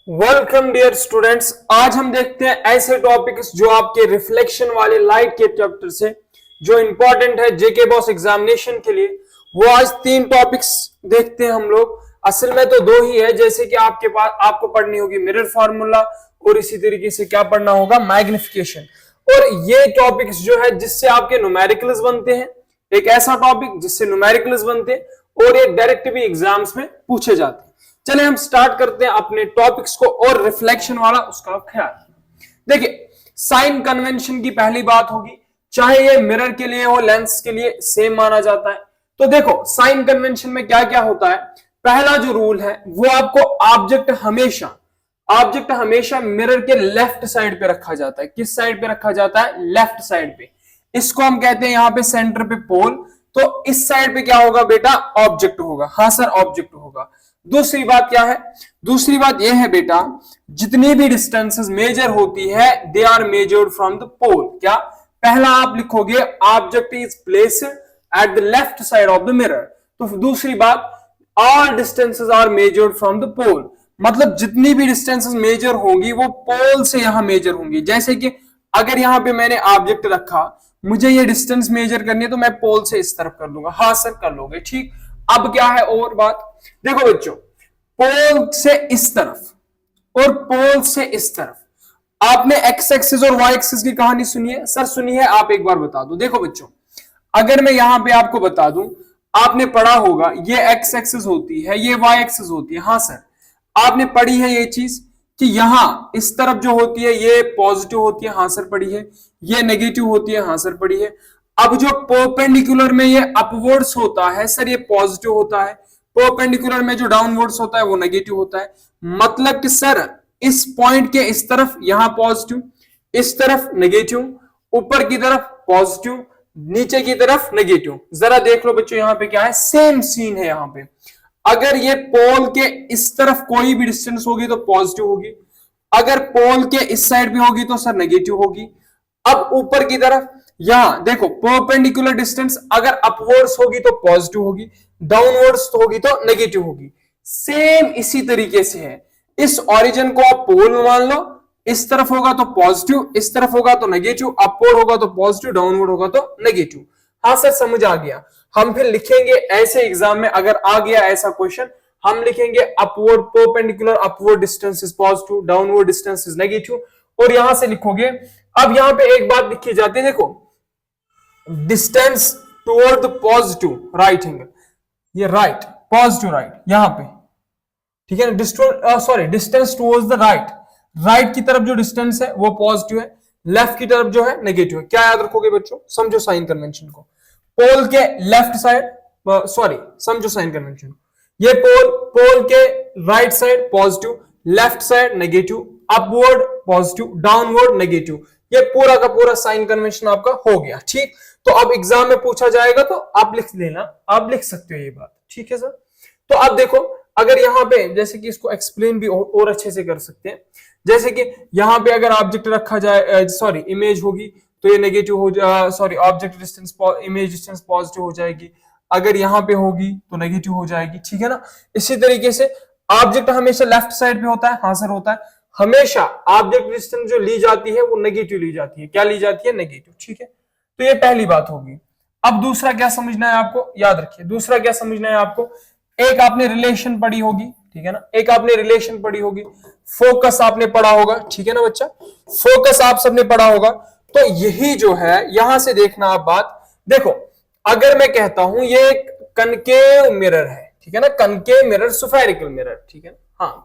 Welcome dear students. आज हम देखते हैं ऐसे टॉपिक्स जो आपके रिफ्लेक्शन वाले लाइट के चैप्टर से जो इंपॉर्टेंट है जेके बॉस एग्जामिनेशन के लिए। वो आज 3 टॉपिक्स देखते हैं हम लोग। असल में तो 2 ही है, जैसे कि आपके पास आपको पढ़नी होगी मिरर फार्मूला और इसी तरीके से क्या पढ़ना होगा, मैग्निफिकेशन। और ये टॉपिक्स जो है जिससे आपके न्यूमेरिकल्स बनते हैं, एक ऐसा टॉपिक जिससे न्यूमेरिकल्स बनते हैं और ये डायरेक्ट भी एग्जाम्स में पूछे जाते हैं। चले हम स्टार्ट करते हैं अपने टॉपिक्स को और रिफ्लेक्शन वाला उसका ख्याल। देखिए, साइन कन्वेंशन की पहली बात होगी, चाहे ये मिरर के लिए हो लेंस के लिए सेम माना जाता है। तो देखो साइन कन्वेंशन में क्या क्या होता है। पहला जो रूल है वो आपको ऑब्जेक्ट हमेशा मिरर के लेफ्ट साइड पे रखा जाता है। किस साइड पे रखा जाता है? लेफ्ट साइड पे। इसको हम कहते हैं यहां पे सेंटर पे पोल। तो इस साइड पे क्या होगा बेटा? ऑब्जेक्ट होगा। हाँ सर, ऑब्जेक्ट होगा। दूसरी बात क्या है? दूसरी बात यह है बेटा, जितनी भी डिस्टेंसेस मेजर होती है they are measured from the pole. क्या? पहला आप लिखोगे object is placed at the left side of the mirror. तो दूसरी बात, all distances are measured from the pole. मतलब जितनी भी डिस्टेंसेस मेजर होंगी वो पोल से यहां मेजर होंगी। जैसे कि अगर यहां पे मैंने ऑब्जेक्ट रखा, मुझे ये डिस्टेंस मेजर करनी है तो मैं पोल से इस तरफ कर दूंगा। हाँ सर, कर लोगे, ठीक। अब क्या है और बात, देखो बच्चों, पोल से इस तरफ और पोल से इस तरफ। आपने एक्स एक्सिस और वाई एक्सिस की कहानी सुनी है? सर सुनी है, आप एक बार बता दो। देखो बच्चों, अगर मैं यहां पे आपको बता दूं, आपने पढ़ा होगा ये एक्स एक्सिस होती है, ये वाई एक्सिस होती है। हाँ सर, आपने पढ़ी है ये चीज कि यहां इस तरफ जो होती है ये पॉजिटिव होती है। हाँ सर पढ़ी है। ये नेगेटिव होती है। हाँ सर पढ़ी है। अब जो परपेंडिकुलर में ये अपवर्ड्स होता है सर, ये पॉजिटिव होता है। परपेंडिकुलर में जो डाउनवर्ड्स होता है वो नेगेटिव होता है। मतलब कि सर इस पॉइंट के इस तरफ यहां पॉजिटिव, इस तरफ नेगेटिव, ऊपर की तरफ पॉजिटिव, नीचे की तरफ नेगेटिव। जरा देख लो बच्चों, यहां पे क्या है, सेम सीन है। यहां पे अगर ये पोल के इस तरफ कोई भी डिस्टेंस होगी तो पॉजिटिव होगी, अगर पोल के इस साइड भी होगी तो सर नेगेटिव होगी। अब ऊपर की तरफ यहां देखो, परपेंडिकुलर डिस्टेंस अगर अपवर्ड्स होगी तो पॉजिटिव होगी, डाउनवर्ड्स होगी तो नेगेटिव होगी। सेम इसी तरीके से है। इस ओरिजिन को आप पोल मान लो, इस तरफ होगा तो पॉजिटिव, इस तरफ होगा तो नेगेटिव, अपवर्ड होगा तो पॉजिटिव, डाउनवर्ड होगा तो नेगेटिव। हाँ सर समझ आ गया। हम फिर लिखेंगे ऐसे एग्जाम में, अगर आ गया ऐसा क्वेश्चन, हम लिखेंगे upward perpendicular upward distance is positive, downward distance is negative, और यहां से लिखोगे। अब यहां पे एक बात लिखी जाती है, देखो, distance toward the positive right angle, ये राइट, पॉजिटिव राइट यहां पे, ठीक है ना। Sorry, distance towards the right, right की तरफ जो डिस्टेंस है वो पॉजिटिव है, लेफ्ट की तरफ जो है नेगेटिव है। क्या याद रखोगे बच्चों? समझो साइन कन्वेंशन को। पोल के लेफ्ट साइड, सॉरी समझो साइन कन्वेंशन, ये पोल के right side positive, left side negative, upward positive, downward negative. ये पूरा का पूरा साइन कन्वेंशन आपका हो गया, ठीक। तो अब एग्जाम में पूछा जाएगा तो आप लिख लेना, आप लिख सकते हो ये बात, ठीक है सर। तो अब देखो, अगर यहां पे जैसे कि इसको एक्सप्लेन भी और अच्छे से कर सकते हैं। जैसे कि यहां पे अगर ऑब्जेक्ट रखा जाए, सॉरी इमेज होगी तो ये नेगेटिव हो जाए, sorry object distance, image distance positive हो जाएगी। अगर यहां पे होगी तो नेगेटिव हो जाएगी, ठीक है ना। इसी तरीके से ऑब्जेक्ट हमेशा लेफ्ट साइड पे होता है। हाँ सर होता है। हमेशा ऑब्जेक्ट डिस्टेंस जो ली जाती है वो नेगेटिव ली जाती है। क्या ली जाती है? नेगेटिव, ठीक है। तो ये पहली बात होगी। अब दूसरा क्या समझना है आपको, याद रखिए, दूसरा क्या समझना है आपको, एक आपने रिलेशन पढ़ी होगी, ठीक है ना, एक आपने रिलेशन पढ़ी होगी, फोकस आपने पढ़ा होगा, ठीक है ना बच्चा, फोकस आप सबने पढ़ा होगा। तो यही जो है यहां से देखना आप बात, देखो अगर मैं कहता हूं ये एक कनकेव मिरर है, ठीक है ना, कनकेव मिरर, स्फेरिकल मिरर, ठीक है ना, हाँ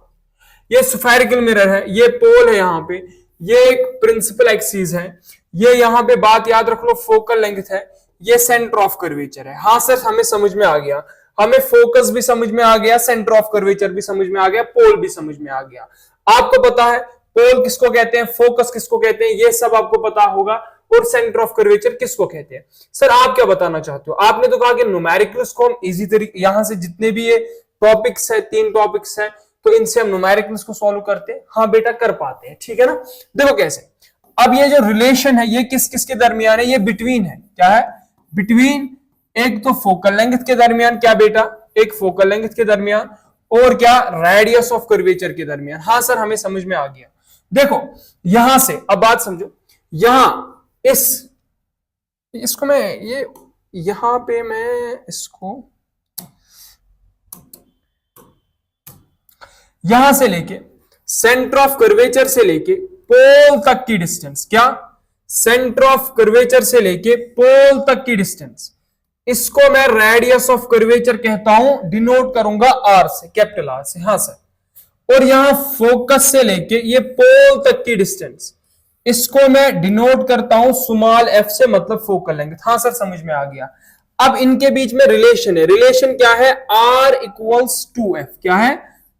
ये स्फेरिकल मिरर है, ये पोल है यहां पे, ये एक प्रिंसिपल एक्सिस है, ये यहां पे बात याद रख लो फोकल लेंथ है, ये सेंटर ऑफ कर्वेचर है। हाँ सर हमें समझ में आ गया, हमें फोकस भी समझ में आ गया, सेंटर ऑफ कर्वेचर भी समझ में आ गया, पोल भी समझ में आ गया। आपको पता है पोल किसको कहते हैं, फोकस किसको कहते हैं, ये सब आपको पता होगा, और सेंटर ऑफ कर्वेचर किसको कहते हैं। सर आप क्या बताना चाहते हो? आपने तो कहा कि न्यूमेरिकल्स को हम इजी तरीके, यहां से जितने भी ये टॉपिक्स है, 3 टॉपिक्स है, तो इनसे हम न्यूमेरिकल्स को सॉल्व करते हैं। हाँ बेटा कर पाते हैं, ठीक है ना। देखो कैसे, अब ये जो रिलेशन है ये किस किस के दरमियान है, ये बिटवीन है। क्या है? बिटवीन, एक तो फोकल लेंथ के दरमियान, क्या बेटा, एक फोकल लेंथ के दरमियान, और क्या, रेडियस ऑफ कर्वेचर के दरमियान। हाँ सर हमें समझ में आ गया। देखो यहां से अब बात समझो, यहां इसको मैं ये यहां पे मैं इसको यहां से लेके सेंटर ऑफ कर्वेचर से लेके पोल तक की डिस्टेंस, क्या, सेंटर ऑफ कर्वेचर से लेके पोल तक की डिस्टेंस, इसको मैं रेडियस ऑफ कर्वेचर कहता हूं, डिनोट करूंगा आर से, कैपिटल आर से। हाँ सर। और यहां फोकस से लेके ये पोल तक की डिस्टेंस, इसको मैं डिनोट करता हूं स्मॉल एफ से, मतलब फोकल लेंथ। हाँ सर समझ में आ गया। अब इनके बीच में रिलेशन है, रिलेशन क्या है, आर इक्वल्स टू एफ। क्या है,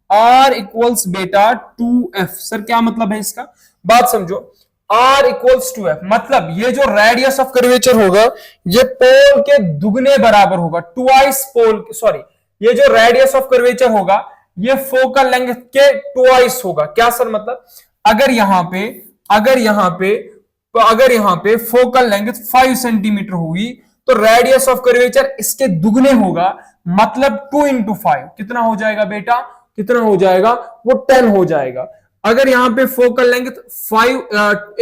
आर इक्वल्स बेटा टू एफ। सर क्या मतलब है इसका, बात समझो, आर इक्वल्स टू एफ मतलब ये जो रेडियस ऑफ कर्वेचर होगा ये पोल के दुगने बराबर होगा, ट्वाइस पोल, सॉरी, ये जो रेडियस ऑफ कर्वेचर होगा ये फोकल लेंथ के ट्वाइस होगा। क्या सर मतलब, अगर यहां पे फोकल लेंथ 5 सेंटीमीटर होगी तो रेडियस ऑफ कर्वेचर इसके दुगने होगा, मतलब 2 into 5 कितना हो जाएगा बेटा, कितना हो जाएगा, वो 10 हो जाएगा। अगर यहां पे फोकल लेंथ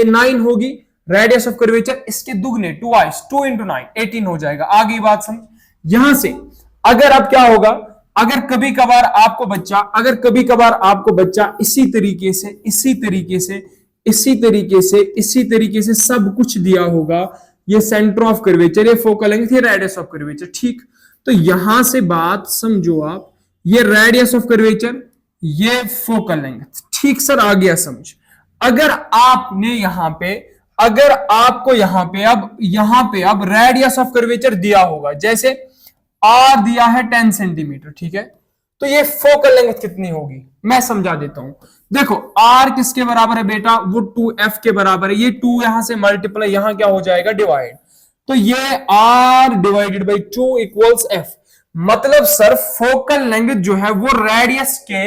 9 होगी, रेडियस ऑफ कर्वेचर इसके दुगने, ट्वाइस, 2 into 9 18 हो जाएगा। आगे बात समझ। यहां से अगर अब क्या होगा, अगर कभी कभार आपको बच्चा इसी तरीके से सब कुछ दिया होगा, ये सेंटर ऑफ कर्वेचर, ये फोकल लेंथ, ये रेडियस ऑफ कर्वेचर, ठीक। तो यहां से बात समझो आप, ये रेडियस ऑफ कर्वेचर, ये फोकल लेंथ, ठीक सर आ गया समझ। अगर आपको यहां पे अब रेडियस ऑफ कर्वेचर दिया होगा, जैसे आर दिया है 10 सेंटीमीटर, ठीक है, तो ये फोकल लेंथ कितनी होगी मैं समझा देता हूं। देखो आर किसके बराबर है बेटा, वो 2f के बराबर है, ये 2 यहां से मल्टीप्लाई, यहां क्या हो जाएगा, डिवाइड, तो ये r divided by 2 equals f। मतलब सर फोकल लेंथ जो है वो रेडियस के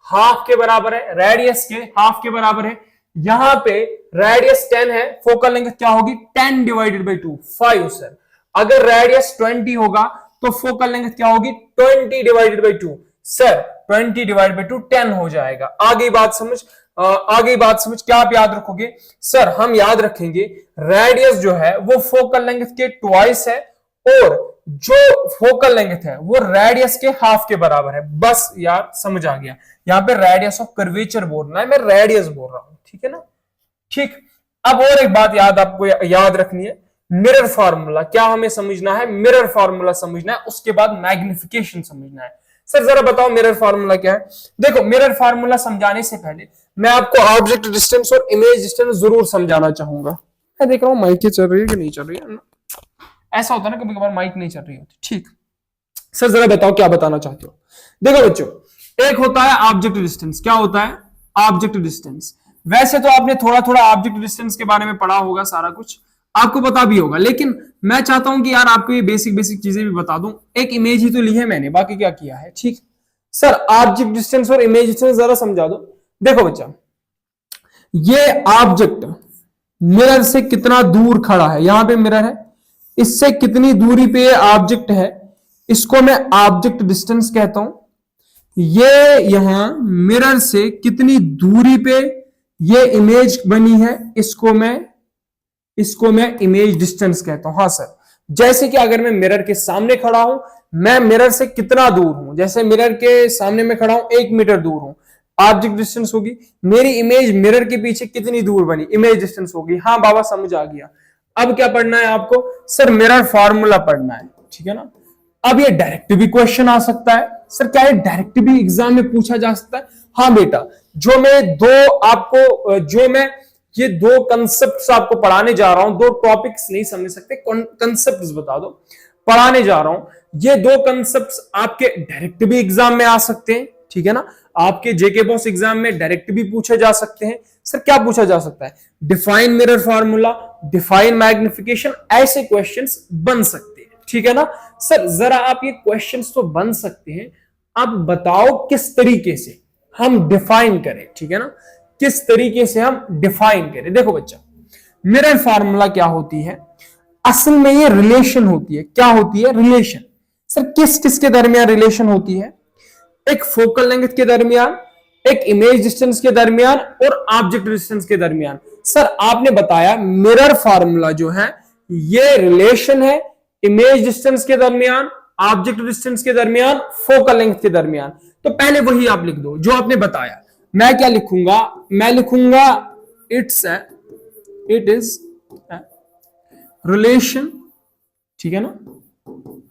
हाफ के बराबर है, रेडियस के हाफ के बराबर है। यहां पे रेडियस 10 है, फोकल लेंथ क्या होगी, 10 डिवाइडेड बाई 2 5 सर। अगर रेडियस 20 होगा तो फोकल लेंथ क्या होगी, 20 divided by 2 sir, 20 divide by 2 10 हो जाएगा। आगे बात समझ क्या आप याद रखोगे, सर हम याद रखेंगे रेडियस जो है वो फोकल लेंथ के ट्वाइस है, और जो फोकल लेंथ है वो रेडियस के हाफ के बराबर है। बस यार समझ आ गया, यहां पे रेडियस ऑफ कर्वेचर बोलना है, मैं रेडियस बोल रहा हूं, ठीक है ना, ठीक। अब और एक बात आपको याद रखनी है, मिरर फार्मूला, क्या हमें समझना है, मिरर फार्मूला समझना है, उसके बाद मैग्निफिकेशन समझना है। सर जरा बताओ मिरर फार्मूला क्या है। देखो मिरर फार्मूला समझाने से पहले मैं आपको ऑब्जेक्ट डिस्टेंस और इमेज डिस्टेंस जरूर समझाना चाहूंगा। मैं देख रहा हूं माइक चल रही है कि नहीं चल रही है, ऐसा होता है ना कभी कभार माइक नहीं चल रही होती, ठीक। सर जरा बताओ क्या बताना चाहते हो। देखो बच्चों, एक होता है ऑब्जेक्ट डिस्टेंस, क्या होता है, ऑब्जेक्ट डिस्टेंस। वैसे तो आपने थोड़ा थोड़ा ऑब्जेक्ट डिस्टेंस के बारे में पढ़ा होगा, सारा कुछ आपको पता भी होगा, लेकिन मैं चाहता हूं कि यार आपको ये बेसिक चीजें भी बता दूं। एक इमेज ही तो ली है मैंने, बाकी क्या किया है, ठीक। सर ऑब्जेक्ट डिस्टेंस और इमेज डिस्टेंस जरा समझा दो। देखो बच्चा, ये ऑब्जेक्ट मिरर से कितना दूर खड़ा है, यहां पे मिरर है, इससे कितनी दूरी पे ये ऑब्जेक्ट है, इसको मैं ऑब्जेक्ट डिस्टेंस कहता हूं। ये यहां मिरर से कितनी दूरी पे ये इमेज बनी है, इसको मैं इमेज डिस्टेंस कहता हूं। हाँ सर, जैसे कि अगर मैं मिरर के सामने खड़ा हूं, मैं मिरर से कितना दूर हूं, जैसे मिरर के सामने मैं खड़ा हूं 1 मीटर दूर हूं, ऑब्जेक्ट डिस्टेंस होगी। मेरी इमेज मिरर के पीछे कितनी दूर बनी, इमेज डिस्टेंस होगी। हाँ बाबा समझ आ गया। अब क्या पढ़ना है आपको, सर मिरर फार्मूला पढ़ना है, ठीक है ना। अब ये डायरेक्ट भी क्वेश्चन आ सकता है, सर क्या ये डायरेक्ट भी एग्जाम में पूछा जा सकता है। हाँ बेटा, जो मैं ये दो कंसेप्ट्स आपको पढ़ाने जा रहा हूं, दो टॉपिक्स नहीं समझ सकते, कंसेप्ट्स बता दो पढ़ाने जा रहा हूं। ये दो कंसेप्ट्स आपके डायरेक्ट भी एग्जाम में आ सकते हैं, ठीक है ना। आपके जेके बॉस एग्जाम में डायरेक्ट भी पूछे जा सकते हैं। सर क्या पूछा जा सकता है, define mirror formula, define magnification, ऐसे क्वेश्चंस बन सकते हैं, ठीक है ना। सर जरा आप ये क्वेश्चंस तो बन सकते हैं, अब बताओ किस तरीके से हम डिफाइन करें, ठीक है ना, किस तरीके से हम डिफाइन करें। देखो बच्चा, मिरर फार्मूला क्या होती है, असल में ये रिलेशन होती है। क्या होती है, रिलेशन। सर किस किस के दरमियान रिलेशन होती है, एक फोकल लेंथ के दरमियान, एक इमेज डिस्टेंस के दरमियान और ऑब्जेक्ट डिस्टेंस के दरमियान। सर आपने बताया मिरर फार्मूला जो है ये रिलेशन है इमेज डिस्टेंस के दरमियान, ऑब्जेक्ट डिस्टेंस के दरमियान, फोकल लेंथ के दरमियान। तो पहले वही आप लिख दो जो आपने बताया। मैं क्या लिखूंगा, मैं लिखूंगा इट इज रिलेशन, ठीक है ना,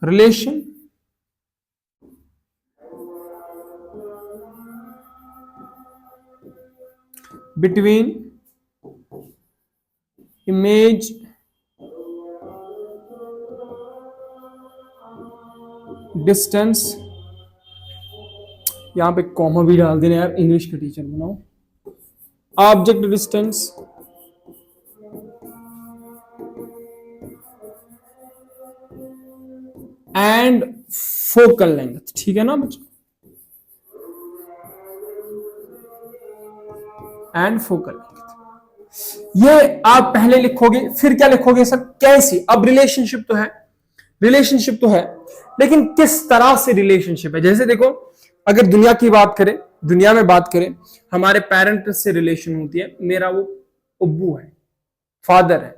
रिलेशन बिटवीन इमेज डिस्टेंस, यहां पे कॉमा भी डाल देना यार, इंग्लिश का टीचर बनाओ, object distance and focal length, ठीक है ना बच्चों, एंड फोकल लेंथ। ये आप पहले लिखोगे, फिर क्या लिखोगे सर, कैसी, अब रिलेशनशिप तो है, रिलेशनशिप तो है, लेकिन किस तरह से रिलेशनशिप है। जैसे देखो अगर दुनिया की बात करें, दुनिया में बात करें, हमारे पेरेंट से रिलेशन होती है, मेरा वो अब्बू है, फादर है,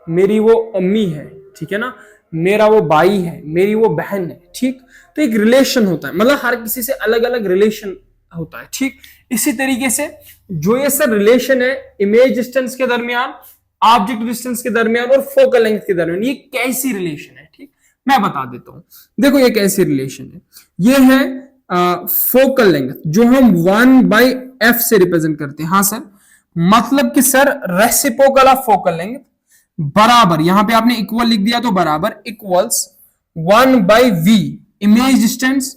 मेरी वो अम्मी है, ठीक है ना, मेरा वो भाई है, मेरी वो बहन है, ठीक। तो एक रिलेशन होता है, मतलब हर किसी से अलग अलग रिलेशन होता है, ठीक। इसी तरीके से जो ये सर रिलेशन है इमेज डिस्टेंस के दरमियान, ऑब्जेक्ट डिस्टेंस के दरमियान और फोकल लेंथ के दरमियान, ये कैसी रिलेशन है, ठीक, मैं बता देता हूं। देखो ये कैसी रिलेशन है, ये है फोकल लेंथ जो हम 1/f से रिप्रेजेंट करते हैं। हाँ सर, मतलब कि sir reciprocal of focal length बराबर, यहां पे आपने इक्वल लिख दिया तो बराबर equals 1/v image distance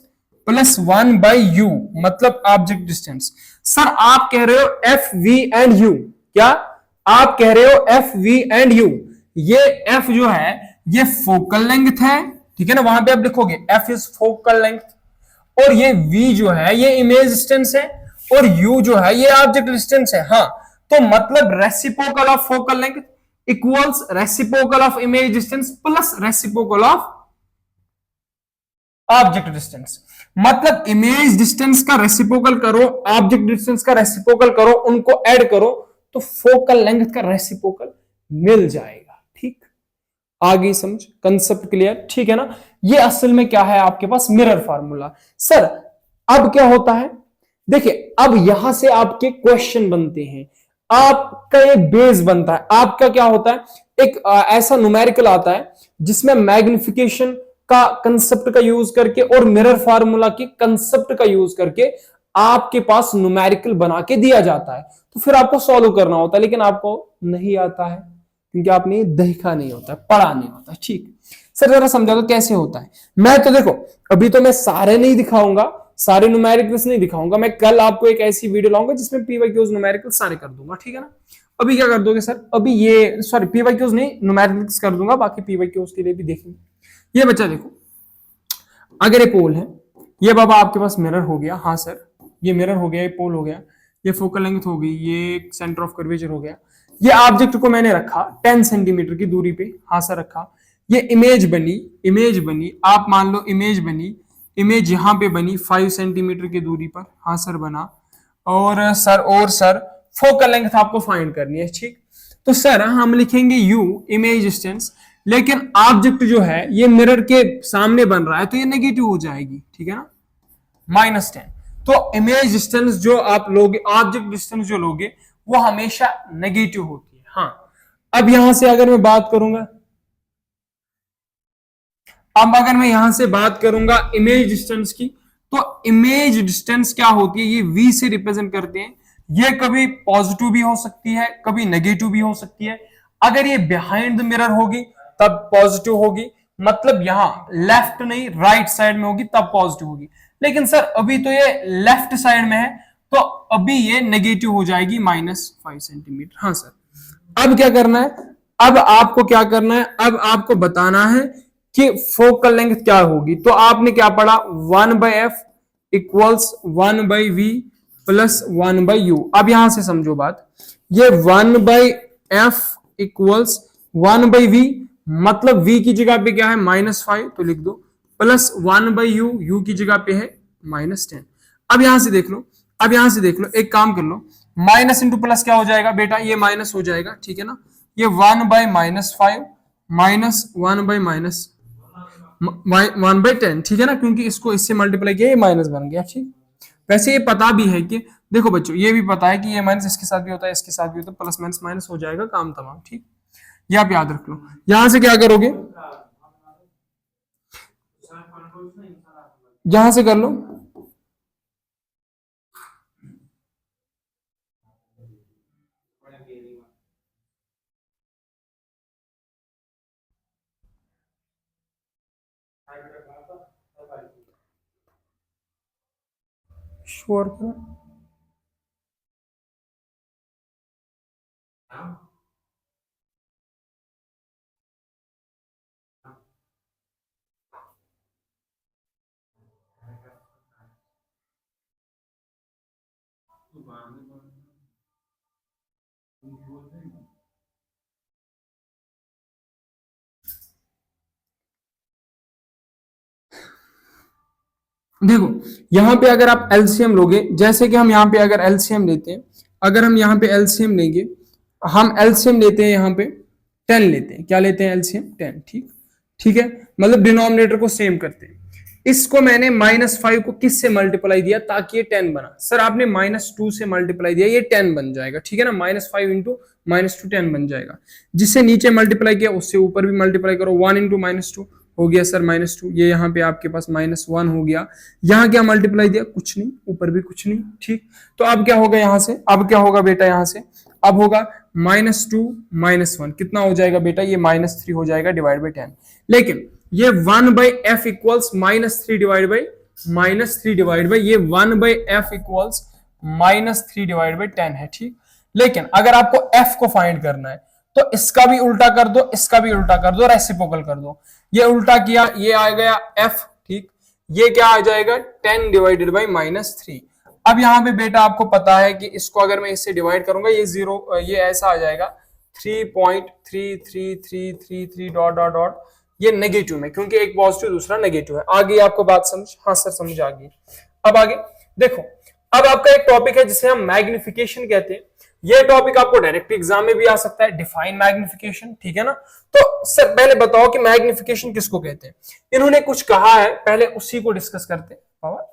plus 1/u मतलब ऑब्जेक्ट डिस्टेंस। सर आप कह रहे हो एफ वी एंड यू, क्या आप कह रहे हो एफ वी एंड यू, ये एफ जो है ये फोकल लेंथ है, ठीक है ना, वहां पे आप लिखोगे एफ इज फोकल लेंथ, और ये v जो है ये इमेज डिस्टेंस है, और u जो है ये ऑब्जेक्ट डिस्टेंस है। हाँ, तो मतलब reciprocal of focal length equals reciprocal of image distance plus reciprocal of object distance. मतलब इमेज डिस्टेंस का रेसिप्रोकल करो, ऑब्जेक्ट डिस्टेंस का रेसिप्रोकल करो, उनको ऐड करो तो फोकल लेंथ का रेसिप्रोकल मिल जाएगा, ठीक। आगे समझ, कंसेप्ट क्लियर, ठीक है ना। ये असल में क्या है आपके पास मिरर फार्मूला। सर अब क्या होता है, देखिए अब यहां से आपके क्वेश्चन बनते हैं, आपका एक बेस बनता है, आपका क्या होता है, एक ऐसा न्यूमेरिकल आता है जिसमें मैग्निफिकेशन का कंसेप्ट का यूज करके और मिरर फार्मूला के कंसेप्ट का यूज करके आपके पास न्यूमेरिकल बना के दिया जाता है, तो फिर आपको सॉल्व करना होता है, लेकिन आपको नहीं आता है क्योंकि आपने देखा नहीं होता है, पढ़ा नहीं होता है, ठीक। सर जरा समझा दो कैसे होता है। मैं तो देखो अभी तो मैं सारे नहीं दिखाऊंगा, सारे न्यूमेरिकल्स नहीं दिखाऊंगा, मैं कल आपको एक ऐसी वीडियो लाऊंगा जिसमें पीवाईक्यूज न्यूमेरिकल सारे कर दूंगा, ठीक है ना। अभी क्या कर दोगे सर, अभी ये सॉरी पीवाईक्यूज नहीं न्यूमेरिकल्स कर दूंगा, बाकी पीवाईक्यूज के लिए भी देखेंगे। ये बच्चा देखो, अगर ये पोल है, ये बाबा आपके पास मिरर हो गया, हाँ सर ये मिरर हो गया, ये पोल हो गया, ये फोकल लेंथ हो गई, ये सेंटर ऑफ कर्वेचर हो गया, ये ऑब्जेक्ट को मैंने रखा 10 सेंटीमीटर की दूरी पे, हाँ सर रखा, ये इमेज बनी, आप मान लो इमेज बनी, इमेज यहां पे बनी 5 सेंटीमीटर की दूरी पर, हाँ सर बना, और सर फोकल लेंथ आपको फाइंड करनी है, ठीक। तो सर हम लिखेंगे u इमेज डिस्टेंस, लेकिन ऑब्जेक्ट जो है ये मिरर के सामने बन रहा है तो ये नेगेटिव हो जाएगी, ठीक है ना, -10। तो इमेज डिस्टेंस जो आप लोगे, ऑब्जेक्ट डिस्टेंस जो लोगे वो हमेशा नेगेटिव होती है। हाँ, अब यहां से अगर मैं बात करूंगा, अब अगर मैं यहां से बात करूंगा इमेज डिस्टेंस की, तो इमेज डिस्टेंस क्या होती है, ये v से रिप्रेजेंट करते हैं, ये कभी पॉजिटिव भी हो सकती है, कभी नेगेटिव भी हो सकती है। अगर ये बिहाइंड द मिरर होगी तब पॉजिटिव होगी, मतलब यहां लेफ्ट नहीं राइट साइड में होगी तब पॉजिटिव होगी, लेकिन सर अभी तो ये लेफ्ट साइड में है तो अभी ये नेगेटिव हो जाएगी -5 सेंटीमीटर। हाँ सर, अब क्या करना है, अब आपको क्या करना है, अब आपको बताना है कि फोकल लेंथ क्या होगी। तो आपने क्या पढ़ा, 1/f equals 1/v plus 1/u। अब यहां से समझो बात, ये 1/f इक्वल्स 1/v, मतलब v की जगह पे क्या है -5 तो लिख दो, प्लस 1/u, u की जगह पे है -10। अब यहां से देख लो, अब यहां से देख लो, एक काम कर लो, माइनस इंटू प्लस क्या हो जाएगा बेटा, ये माइनस हो जाएगा, ठीक है ना। ये 1/-5 माइनस 1/-10, ठीक है ना, क्योंकि इसको इससे मल्टीप्लाई किया, ये माइनस बन गया, ठीक। वैसे ये पता भी है कि देखो बच्चों, ये भी पता है कि ये माइनस इसके साथ भी होता है, इसके साथ भी होता है, प्लस माइनस माइनस हो जाएगा, काम तमाम, ठीक। ये आप याद रख लो। यहां से क्या करोगे, यहां से कर लो, श्योर करो। देखो यहां पे अगर आप एलसीएम लोगे, जैसे कि हम यहाँ पे अगर एलसीएम लेते हैं, अगर हम यहाँ पे एलसीएम लेंगे, हम एलसीएम लेते हैं यहाँ पे 10 लेते हैं, क्या लेते हैं एलसीएम 10, ठीक, ठीक है, मतलब डिनोमिनेटर को सेम करते हैं। इसको मैंने -5 को किस से मल्टीप्लाई दिया ताकि ये 10 बना, सर आपने -2 से मल्टीप्लाई दिया, ये 10 बन जाएगा, ठीक है ना, -5 इंटू -2 10 बन जाएगा। जिससे नीचे मल्टीप्लाई किया उससे ऊपर भी मल्टीप्लाई करो, 1 इंटू -2 हो गया सर -2, ये यहाँ पे आपके पास -1 हो गया। यहाँ क्या मल्टीप्लाई दिया, कुछ नहीं, ऊपर भी कुछ नहीं, ठीक। तो अब क्या होगा यहाँ से, अब क्या होगा बेटा, यहाँ से अब होगा -2 -1 कितना हो जाएगा बेटा, ये -3 हो जाएगा डिवाइड बाई 10। लेकिन ये 1/f इक्वल्स -3 डिवाइड बाई ये 1/f इक्वल्स -3 डिवाइड बाई 10 है, ठीक। लेकिन अगर आपको f को फाइंड करना है तो इसका भी उल्टा कर दो, इसका भी उल्टा कर दो, रेसिप्रोकल कर दो। ये उल्टा किया, ये आ गया f, ठीक, ये क्या आ जाएगा 10 डिवाइडेड बाई -3। अब यहां पे बेटा आपको पता है कि इसको अगर मैं इससे डिवाइड करूंगा, ये 0, ये ऐसा आ जाएगा 3.3333 डॉट डॉट डॉट, ये नेगेटिव में, क्योंकि एक पॉजिटिव दूसरा नेगेटिव है। आगे आपको बात समझ, हाँ सर समझ आ गई। अब आगे देखो, अब आपका एक टॉपिक है जिसे हम मैग्निफिकेशन कहते हैं। ये टॉपिक आपको डायरेक्ट एग्जाम में भी आ सकता है, डिफाइन मैग्निफिकेशन, ठीक है ना। तो सर पहले बताओ कि मैग्निफिकेशन किसको कहते हैं, इन्होंने कुछ कहा है, पहले उसी को डिस्कस करते हैं। पावर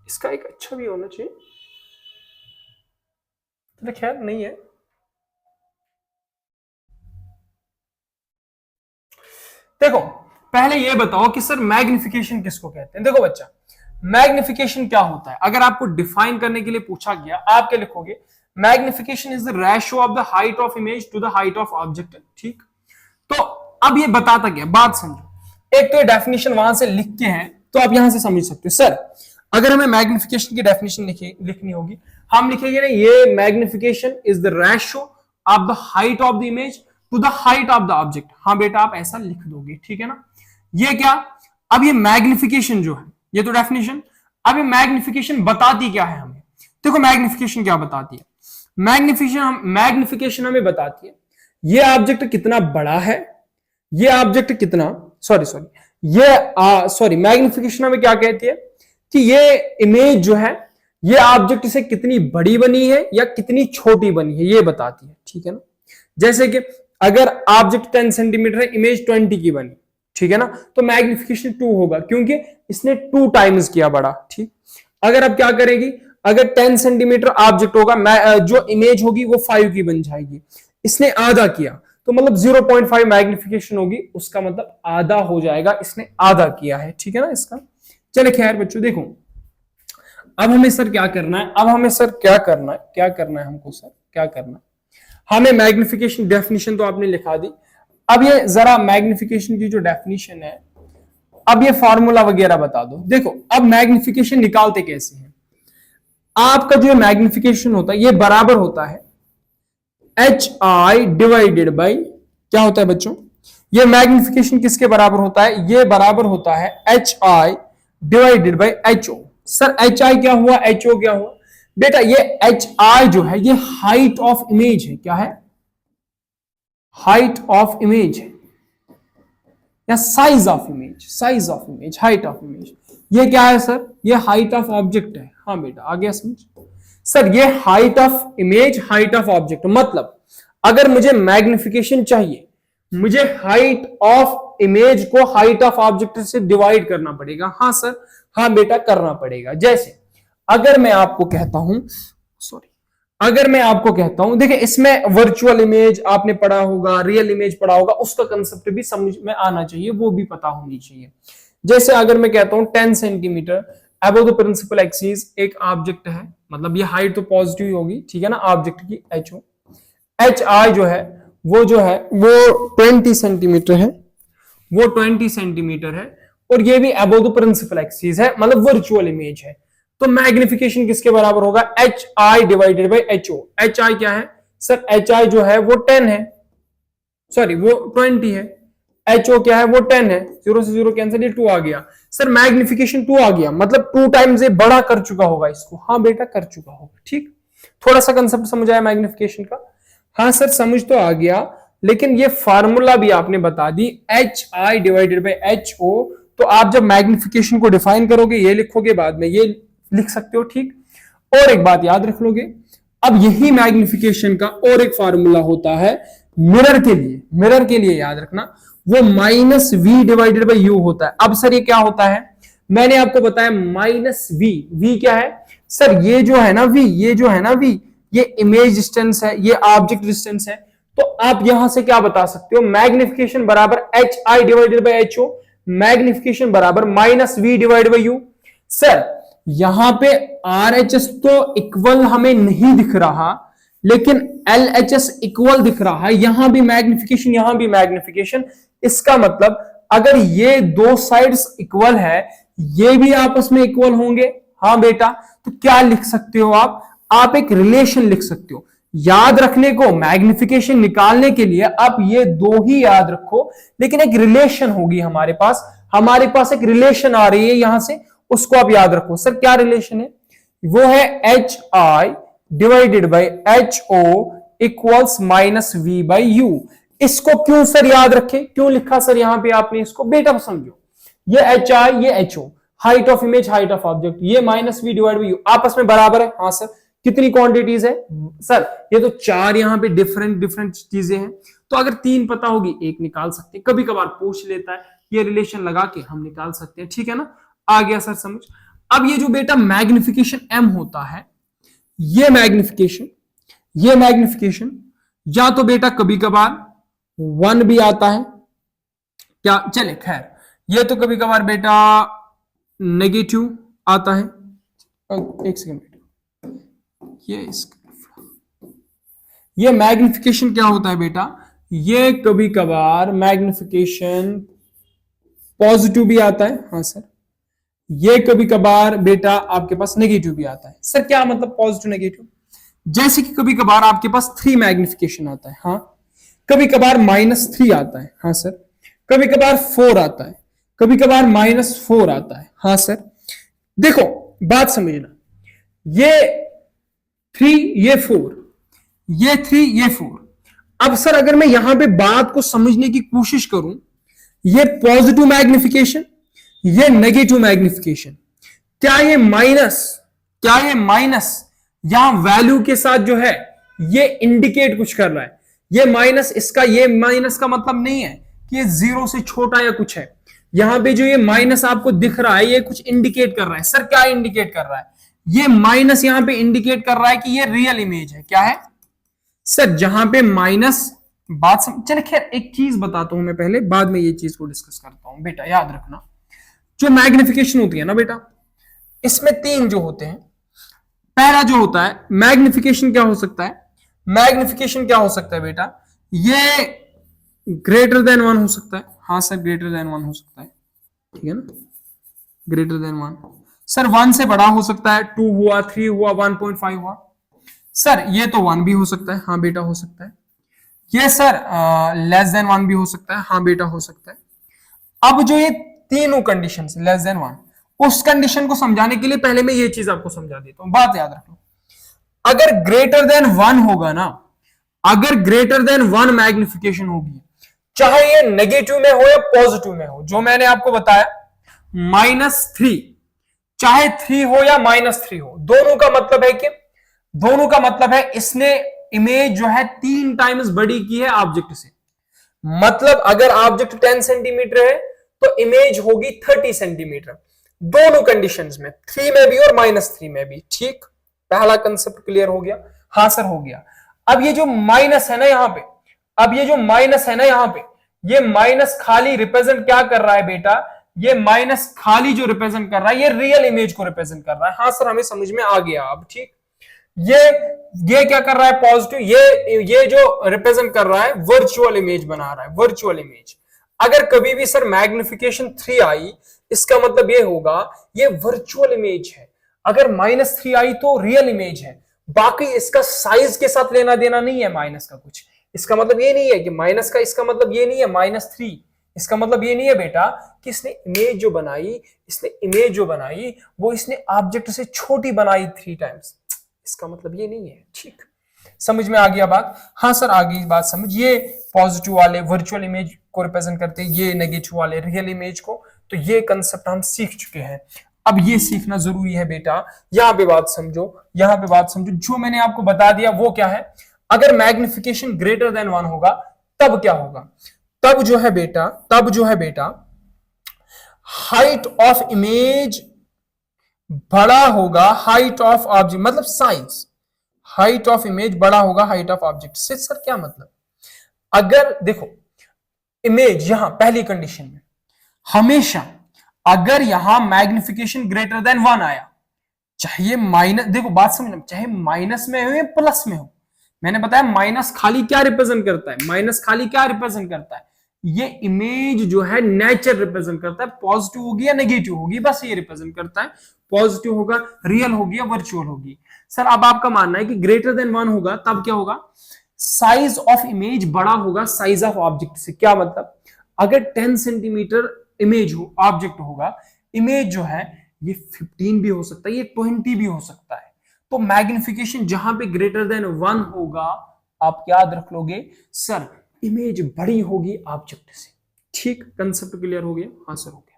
इसका एक अच्छा भी होना चाहिए, खैर नहीं है। देखो पहले ये बताओ कि सर मैग्निफिकेशन किसको कहते हैं। देखो बच्चा, मैग्निफिकेशन क्या होता है, अगर आपको डिफाइन करने के लिए पूछा गया, आप क्या लिखोगे, magnification is the ratio of the height of image to the height of object, ठीक। तो अब ये बताता क्या, बात समझो। एक तो ये डेफिनेशन वहां से लिख के है, तो आप यहां से समझ सकते हो। सर अगर हमें मैग्निफिकेशन की डेफिनेशन लिखनी होगी, हम लिखेंगे ना, ये magnification is the ratio of the height of the image to the height of the object. हाँ बेटा आप ऐसा लिख दोगे, ठीक है ना। ये क्या, अब ये मैग्निफिकेशन जो है, ये तो डेफिनेशन, अब ये मैग्निफिकेशन बताती क्या है हमें। देखो मैग्निफिकेशन क्या बताती है, मैग्निफिकेशन हमें बताती है ये ऑब्जेक्ट कितना बड़ा है, ये ऑब्जेक्ट कितना, सॉरी मैग्निफिकेशन हमें क्या कहती है कि ये इमेज जो है, ये ऑब्जेक्ट से कितनी बड़ी बनी है या कितनी छोटी बनी है, ये बताती है, ठीक है ना। जैसे कि अगर ऑब्जेक्ट 10 सेंटीमीटर है, इमेज 20 की बनी, ठीक है ना, तो मैग्निफिकेशन 2 होगा, क्योंकि इसने 2 टाइम्स किया बड़ा, ठीक। अगर अब क्या करेगी, अगर 10 सेंटीमीटर ऑब्जेक्ट होगा, जो इमेज होगी वो 5 की बन जाएगी, इसने आधा किया, तो मतलब 0.5 मैग्निफिकेशन होगी, उसका मतलब आधा हो जाएगा, इसने आधा किया है, ठीक है ना इसका। चले खैर बच्चों देखो, अब हमें सर क्या करना है, क्या करना है हमको सर, क्या करना है हमें, मैग्निफिकेशन डेफिनेशन तो आपने लिखा दी। अब ये जरा मैग्निफिकेशन की जो डेफिनेशन है, अब ये फॉर्मूला वगैरह बता दो। देखो अब मैग्निफिकेशन निकालते कैसे हैं, आपका जो मैग्निफिकेशन होता है ये बराबर होता है HI डिवाइडेड बाई, क्या होता है बच्चों, ये मैग्निफिकेशन किसके बराबर होता है, ये बराबर होता है HI divided by HO। Sir HI क्या हुआ, HO क्या हुआ, बेटा ये HI जो है ये हाइट ऑफ इमेज है, क्या है, हाइट ऑफ इमेज है, या size of image, height of image, ये क्या है सर? ये हाइट ऑफ ऑब्जेक्ट है। हाँ बेटा, आ गया समझ? सर ये height of image, height of object, मतलब अगर मुझे मैग्निफिकेशन चाहिए, मुझे हाइट ऑफ इमेज को हाइट ऑफ ऑब्जेक्ट से डिवाइड करना पड़ेगा। हाँ सर, हाँ बेटा करना पड़ेगा। जैसे अगर मैं आपको कहता हूं, सॉरी, अगर मैं आपको कहता हूं, देखिए इसमें वर्चुअल इमेज आपने पढ़ा होगा, रियल इमेज पढ़ा होगा, उसका कंसेप्ट भी समझ में आना चाहिए, वो भी पता होनी चाहिए। जैसे अगर मैं कहता हूं 10 centimetre above the principal axis एक ऑब्जेक्ट है, मतलब ये हाइट तो पॉजिटिव ही होगी, ठीक है ना, ऑब्जेक्ट की HO, HI जो है वो 20 सेंटीमीटर है, वो 20 सेंटीमीटर है, और ये भी अबव द प्रिंसिपल एक्सिस है, मतलब वर्चुअल इमेज है। तो मैग्निफिकेशन किसके बराबर होगा? HI divided by HO। HI क्या है सर? HI जो है वो 10 है, सॉरी वो 20 है, HO क्या है? वो 10 है, 0 से 0 कैंसिल, ये 2 आ गया। सर मैग्निफिकेशन 2 आ गया, मतलब 2 टाइम्स ये बड़ा कर चुका होगा इसको। हाँ बेटा कर चुका होगा। ठीक, थोड़ा सा कंसेप्ट समझ आया मैग्निफिकेशन का? हाँ सर समझ तो आ गया, लेकिन ये फार्मूला भी आपने बता दी, HI डिवाइडेड बाई HO। तो आप जब मैग्निफिकेशन को डिफाइन करोगे ये लिखोगे, बाद में ये लिख सकते हो। ठीक, और एक बात याद रख लोगे, अब यही मैग्निफिकेशन का और एक फार्मूला होता है मिरर के लिए। मिरर के लिए याद रखना, वो -V डिवाइडेड बाई U होता है। अब सर ये क्या होता है? मैंने आपको बताया -V। V क्या है सर? ये जो है ना V, ये जो है ना V, ये इमेज डिस्टेंस है, ये ऑब्जेक्ट डिस्टेंस है। तो आप यहां से क्या बता सकते हो? मैग्निफिकेशन बराबर HI divided by HO, magnification बराबर -V divided by U। Sir यहां पे RHS तो इक्वल हमें नहीं दिख रहा, लेकिन LHS इक्वल दिख रहा है। यहां भी मैग्निफिकेशन, यहां भी मैग्निफिकेशन। इसका मतलब अगर ये दो साइड्स इक्वल है, ये भी आपस में इक्वल होंगे। हाँ बेटा, तो क्या लिख सकते हो आप एक रिलेशन लिख सकते हो। याद रखने को, मैग्निफिकेशन निकालने के लिए आप ये दो ही याद रखो, लेकिन एक रिलेशन होगी हमारे पास एक रिलेशन आ रही है यहां से, उसको आप याद रखो। सर क्या रिलेशन है? वो है HI divided by HO equals -V by U। इसको क्यों सर याद रखे, क्यों लिखा सर यहां पे आपने इसको? बेटा समझो, ये HI, ये HO, height of image, height of object, ये -V डिवाइड बाई U आपस में बराबर है। हाँ सर, कितनी क्वांटिटीज है सर? ये तो 4 यहां पे डिफरेंट चीजें हैं, तो अगर 3 पता होगी 1 निकाल सकते हैं। कभी कभार पूछ लेता है, ये रिलेशन लगा के हम निकाल सकते हैं। ठीक है ना, आ गया सर समझ? अब ये जो बेटा मैग्निफिकेशन M होता है, ये मैग्निफिकेशन या तो बेटा कभी कभार 1 भी आता है, क्या चले खैर, ये तो कभी कभार बेटा नेगेटिव आता है। एक सेकंड बेटा, ये मैग्निफिकेशन क्या होता है बेटा? ये कभी कभार मैग्निफिकेशन पॉजिटिव भी आता है। हाँ सर, ये कभी कभार बेटा आपके पास नेगेटिव भी आता है। सर क्या मतलब पॉजिटिव नेगेटिव? जैसे कि कभी कभार आपके पास 3 मैग्निफिकेशन आता है। हाँ, कभी कभार -3 आता है। हाँ सर, कभी कभार 4 आता है, कभी कभार -4 आता है। हाँ सर, देखो बात समझना, ये 3, ये 4, ये 3, ये 4। अब सर अगर मैं यहां पे बात को समझने की कोशिश करूं, ये पॉजिटिव मैग्निफिकेशन, ये नेगेटिव मैग्निफिकेशन, क्या ये माइनस यहां वैल्यू के साथ जो है ये इंडिकेट कुछ कर रहा है? ये माइनस, इसका ये माइनस का मतलब नहीं है कि ये 0 से छोटा या कुछ है। यहां पे जो ये माइनस आपको दिख रहा है, ये कुछ इंडिकेट कर रहा है। सर क्या इंडिकेट कर रहा है? ये माइनस यहां पे इंडिकेट कर रहा है कि ये रियल इमेज है। क्या है सर? जहां पे माइनस, बात चले खैर एक चीज बताता हूं मैं पहले, बाद में ये चीज को डिस्कस करता हूं। बेटा याद रखना, जो मैग्निफिकेशन होती है ना बेटा, इसमें 3 जो होते हैं। पहला जो होता है मैग्निफिकेशन, क्या हो सकता है? मैग्निफिकेशन क्या हो सकता है बेटा? ये ग्रेटर देन 1 हो सकता है। हाँ सर, ग्रेटर देन 1 हो सकता है, ठीक है ना, ग्रेटर देन 1। सर 1 से बड़ा हो सकता है, 2 हुआ, 3 हुआ, 1.5 हुआ। सर ये तो 1 भी हो सकता है। हाँ बेटा हो सकता है। ये सर लेस देन 1 भी हो सकता है। हाँ बेटा हो सकता है। अब जो ये तीनों कंडीशन लेस देन 1, उस कंडीशन को समझाने के लिए पहले मैं ये चीज आपको समझा देता हूं। बात याद रखो, अगर ग्रेटर देन 1 होगा ना, अगर ग्रेटर देन 1 मैग्निफिकेशन होगी, चाहे ये नेगेटिव में हो या पॉजिटिव में हो, जो मैंने आपको बताया -3 चाहे 3 हो या -3 हो, दोनों का मतलब है कि दोनों का मतलब है इसने इमेज जो है 3 टाइम्स बड़ी की है ऑब्जेक्ट से। मतलब अगर ऑब्जेक्ट 10 सेंटीमीटर है तो इमेज होगी 30 सेंटीमीटर, दोनों कंडीशंस में, 3 में भी और -3 में भी। ठीक, पहला कंसेप्ट क्लियर हो गया? हाँ सर हो गया। अब ये जो माइनस है ना यहां पे, अब ये जो माइनस है ना यहां पे, ये माइनस खाली रिप्रेजेंट क्या कर रहा है बेटा? ये माइनस खाली जो रिप्रेजेंट कर रहा है ये रियल इमेज को रिप्रेजेंट कर रहा है। हाँ सर हमें समझ में आ गया अब। ठीक, ये क्या कर रहा है? पॉजिटिव, ये जो रिप्रेजेंट कर रहा है वर्चुअल इमेज बना रहा है, वर्चुअल इमेज। अगर कभी भी सर मैग्निफिकेशन 3 आई, इसका मतलब ये होगा ये वर्चुअल इमेज है। अगर -3 आई तो रियल इमेज है। बाकी इसका साइज के साथ लेना देना नहीं है माइनस का कुछ। इसका मतलब ये नहीं है कि माइनस का, इसका मतलब ये नहीं है -3, इसका मतलब ये नहीं है बेटा कि इसने इमेज जो बनाई, इसने इमेज जो बनाई वो इसने ऑब्जेक्ट से छोटी बनाई 3 टाइम्स, इसका मतलब ये नहीं है। ठीक, समझ में आ गया बात? हाँ सर आ गई बात समझ। ये पॉजिटिव वाले वर्चुअल इमेज को रिप्रेजेंट करते हैं, ये नेगेटिव वाले रियल इमेज को। तो ये कंसेप्ट हम सीख चुके हैं। अब ये सीखना जरूरी है बेटा, यहां पे बात समझो, यहां पे बात समझो। जो मैंने आपको बता दिया वो क्या है? अगर मैग्निफिकेशन ग्रेटर देन 1 होगा तब क्या होगा? तब जो है बेटा हाइट ऑफ इमेज बड़ा होगा हाइट ऑफ ऑब्जेक्ट, मतलब साइज, हाइट ऑफ इमेज बड़ा होगा हाइट ऑफ ऑब्जेक्ट से। सर क्या मतलब? अगर देखो इमेज यहां पहली कंडीशन में हमेशा अगर यहां मैग्निफिकेशन ग्रेटर देन 1 आया, चाहे माइनस, देखो बात समझना, चाहे माइनस में हो या प्लस में हो, मैंने बताया माइनस खाली क्या रिप्रेजेंट करता है, माइनस खाली क्या रिप्रेजेंट करता है? ये इमेज जो है नेचर रिप्रेजेंट करता है, पॉजिटिव होगी या नेगेटिव होगी, बस ये रिप्रेजेंट करता है। पॉजिटिव होगा, रियल होगी या वर्चुअल होगी। सर अब आपका मानना है कि ग्रेटर देन 1 होगा तब क्या होगा? साइज ऑफ इमेज बड़ा होगा साइज ऑफ ऑब्जेक्ट से। क्या मतलब? अगर 10 सेंटीमीटर इमेज हो, ऑब्जेक्ट होगा, इमेज जो है ये 15 भी हो सकता है, ये 20 भी हो सकता है। तो मैग्निफिकेशन जहां पे ग्रेटर देन 1 होगा, आप याद रख लोगे सर इमेज बड़ी होगी ऑब्जेक्ट से। ठीक, कंसेप्ट क्लियर हो गया? हाँ सर हो गया।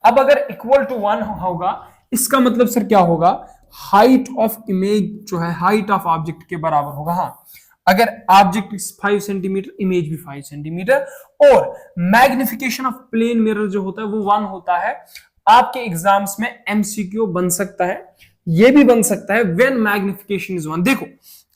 अब अगर इक्वल टू 1 होगा, इसका मतलब सर क्या होगा? हाइट ऑफ इमेज जो है हाइट ऑफ ऑब्जेक्ट के बराबर होगा। हाँ, अगर ऑब्जेक्ट 5 सेंटीमीटर, इमेज भी 5 सेंटीमीटर, और मैग्निफिकेशन ऑफ प्लेन मिरर जो होता है वो 1 होता है। आपके एग्जाम्स में एमसीक्यू बन सकता है, ये भी बन सकता है व्हेन मैग्निफिकेशन इज 1। देखो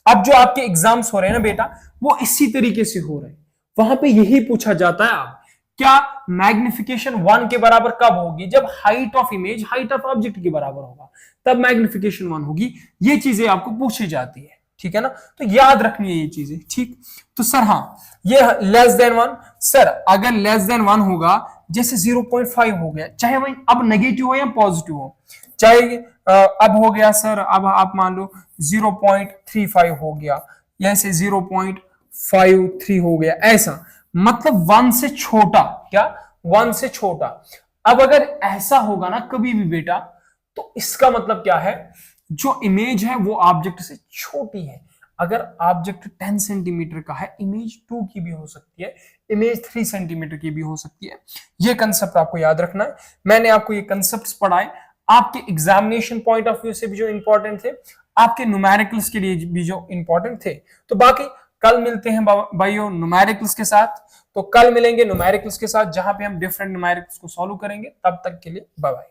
अब जो आपके एग्जाम्स हो रहे हैं ना बेटा, वो इसी तरीके से हो रहे हैं, वहां पे यही पूछा जाता है अब क्या मैग्निफिकेशन 1 के बराबर कब होगी? जब height of image height of object के बराबर होगा, तब मैग्निफिकेशन 1 होगी। ये चीजें आपको पूछी जाती है, ठीक है ना? तो याद रखनी है ये चीजें। ठीक, तो सर हाँ, ये लेस देन 1, सर अगर लेस देन 1 होगा, जैसे 0.5 हो गया, चाहे वही अब नेगेटिव हो या पॉजिटिव हो, चाहे अब हो गया सर, अब आप मान लो 0.35 हो गया, जैसे 0.53 हो गया, ऐसा मतलब 1 से छोटा। क्या? 1 से छोटा। अब अगर ऐसा होगा ना कभी भी बेटा, तो इसका मतलब क्या है? जो इमेज है वो ऑब्जेक्ट से छोटी है। अगर ऑब्जेक्ट 10 सेंटीमीटर का है, इमेज 2 की भी हो सकती है, इमेज 3 सेंटीमीटर की भी हो सकती है। ये कंसेप्ट आपको याद रखना है। मैंने आपको ये कंसेप्ट पढ़ाए, आपके एग्जामिनेशन पॉइंट ऑफ व्यू से भी जो इंपॉर्टेंट थे, आपके न्यूमेरिकल्स के लिए भी जो इंपॉर्टेंट थे। तो बाकी कल मिलते हैं भाइयों न्यूमेरिकल्स के साथ। तो कल मिलेंगे न्यूमेरिकल्स के साथ, जहां पे हम डिफरेंट न्यूमेरिकल्स को सॉल्व करेंगे। तब तक के लिए बाय बाय।